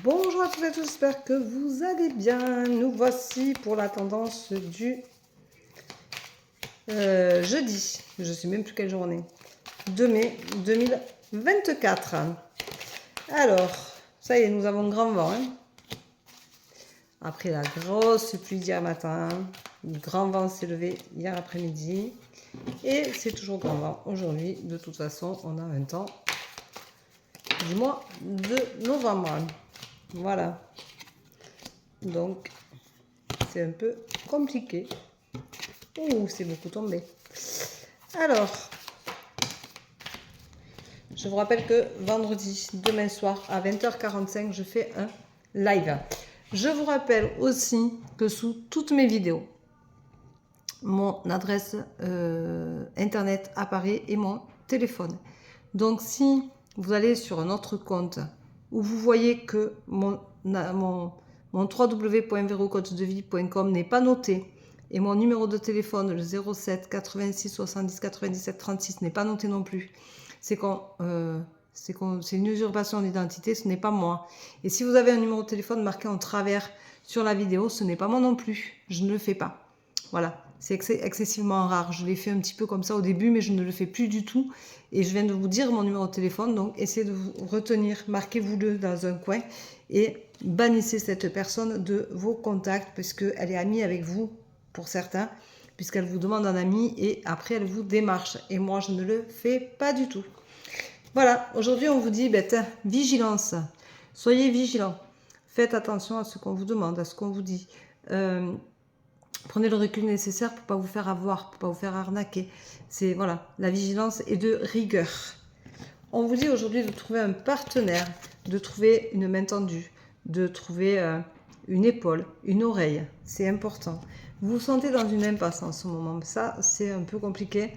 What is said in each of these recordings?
Bonjour à toutes et à tous, j'espère que vous allez bien. Nous voici pour la tendance du jeudi, je ne sais même plus quelle journée, 2 mai 2024. Alors, ça y est, nous avons le grand vent. Après la grosse pluie d'hier matin, le grand vent s'est levé hier après-midi. Et c'est toujours grand vent aujourd'hui. De toute façon, on a un temps du mois de novembre. Voilà. Donc, c'est un peu compliqué. Ouh, c'est beaucoup tombé. Alors, je vous rappelle que vendredi, demain soir, à 20h45, je fais un live. Je vous rappelle aussi que sous toutes mes vidéos, mon adresse internet apparaît et mon téléphone. Donc, si vous allez sur un autre compte où vous voyez que mon www.verocoachdevie.com n'est pas noté et mon numéro de téléphone, le 07 86 70 97 36, n'est pas noté non plus, c'est une usurpation d'identité, ce n'est pas moi. Et si vous avez un numéro de téléphone marqué en travers sur la vidéo, ce n'est pas moi non plus. Je ne le fais pas. Voilà, c'est excessivement rare. Je l'ai fait un petit peu comme ça au début, mais je ne le fais plus du tout. Et je viens de vous dire mon numéro de téléphone, donc essayez de vous retenir, marquez-vous-le dans un coin et bannissez cette personne de vos contacts, puisqu'elle est amie avec vous, pour certains, puisqu'elle vous demande un ami et après elle vous démarche. Et moi, je ne le fais pas du tout. Voilà, aujourd'hui on vous dit, vigilance, soyez vigilants, faites attention à ce qu'on vous demande, à ce qu'on vous dit. Prenez le recul nécessaire pour ne pas vous faire avoir, pour ne pas vous faire arnaquer. C'est voilà, la vigilance est de rigueur. On vous dit aujourd'hui de trouver un partenaire, de trouver une main tendue, de trouver une épaule, une oreille. C'est important. Vous vous sentez dans une impasse en ce moment. Ça, c'est un peu compliqué.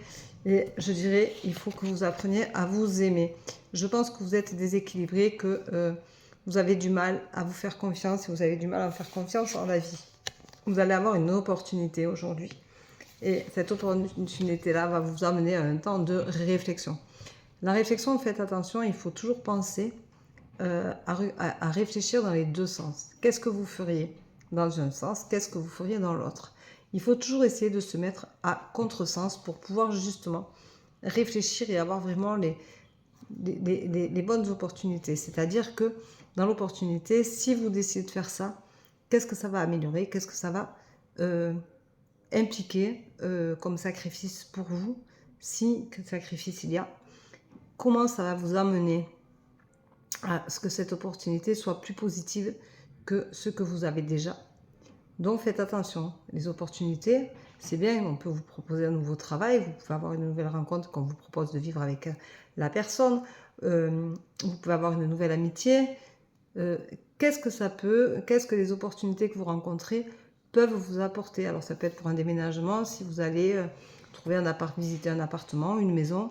Et je dirais, il faut que vous appreniez à vous aimer. Je pense que vous êtes déséquilibré, que vous avez du mal à vous faire confiance et vous avez du mal à vous faire confiance en la vie. Vous allez avoir une opportunité aujourd'hui. Et cette opportunité-là va vous amener à un temps de réflexion. La réflexion, faites attention, il faut toujours penser à réfléchir dans les deux sens. Qu'est-ce que vous feriez dans un sens? Qu'est-ce que vous feriez dans l'autre? Il faut toujours essayer de se mettre à contresens pour pouvoir justement réfléchir et avoir vraiment les bonnes opportunités. C'est-à-dire que dans l'opportunité, si vous décidez de faire ça, qu'est-ce que ça va améliorer? Qu'est-ce que ça va impliquer comme sacrifice pour vous? Si sacrifice il y a, comment ça va vous amener à ce que cette opportunité soit plus positive que ce que vous avez déjà? Donc faites attention, les opportunités, c'est bien, on peut vous proposer un nouveau travail, vous pouvez avoir une nouvelle rencontre qu'on vous propose de vivre avec la personne, vous pouvez avoir une nouvelle amitié. Qu'est-ce que les opportunités que vous rencontrez peuvent vous apporter? Alors ça peut être pour un déménagement, si vous allez visiter un appartement, une maison,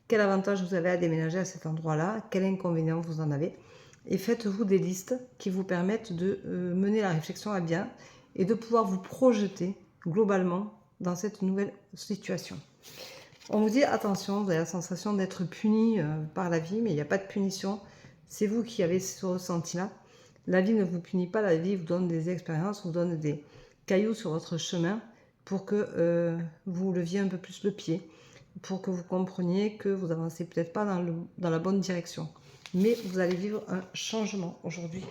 quel avantage vous avez à déménager à cet endroit-là, quel inconvénient vous en avez. Et faites-vous des listes qui vous permettent de mener la réflexion à bien et de pouvoir vous projeter globalement dans cette nouvelle situation. On vous dit attention, vous avez la sensation d'être puni par la vie, mais il n'y a pas de punition. C'est vous qui avez ce ressenti-là. La vie ne vous punit pas, la vie vous donne des expériences, vous donne des cailloux sur votre chemin pour que vous leviez un peu plus le pied, pour que vous compreniez que vous avancez peut-être pas dans la bonne direction. Mais vous allez vivre un changement aujourd'hui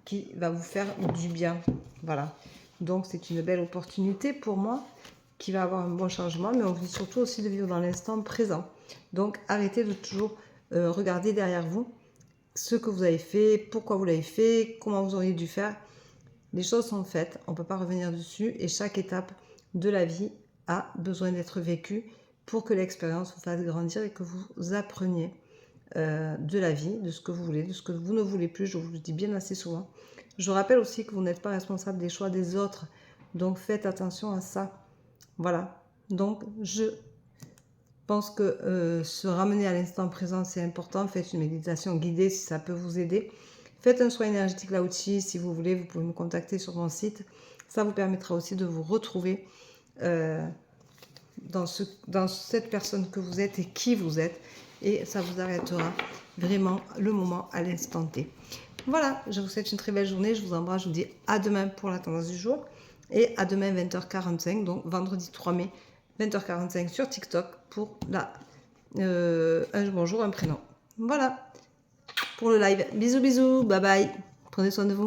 qui va vous faire du bien. Voilà. Donc c'est une belle opportunité pour moi qui va avoir un bon changement, mais on vous dit surtout aussi de vivre dans l'instant présent. Donc arrêtez de toujours regarder derrière vous ce que vous avez fait, pourquoi vous l'avez fait, comment vous auriez dû faire. Les choses sont faites, on ne peut pas revenir dessus et chaque étape de la vie a besoin d'être vécue pour que l'expérience vous fasse grandir et que vous appreniez de la vie, de ce que vous voulez, de ce que vous ne voulez plus. Je vous le dis bien assez souvent. Je rappelle aussi que vous n'êtes pas responsable des choix des autres, donc faites attention à ça. Voilà, donc je pense que se ramener à l'instant présent, c'est important. Faites une méditation guidée si ça peut vous aider. Faites un soin énergétique Lao-Chi si vous voulez, vous pouvez me contacter sur mon site. Ça vous permettra aussi de vous retrouver dans cette personne que vous êtes et qui vous êtes. Et ça vous arrêtera vraiment le moment à l'instant T. Voilà, je vous souhaite une très belle journée. Je vous embrasse. Je vous dis à demain pour la tendance du jour. Et à demain 20h45, donc vendredi 3 mai, 20h45 sur TikTok pour un bonjour, un prénom. Voilà pour le live. Bisous, bisous. Bye bye. Prenez soin de vous.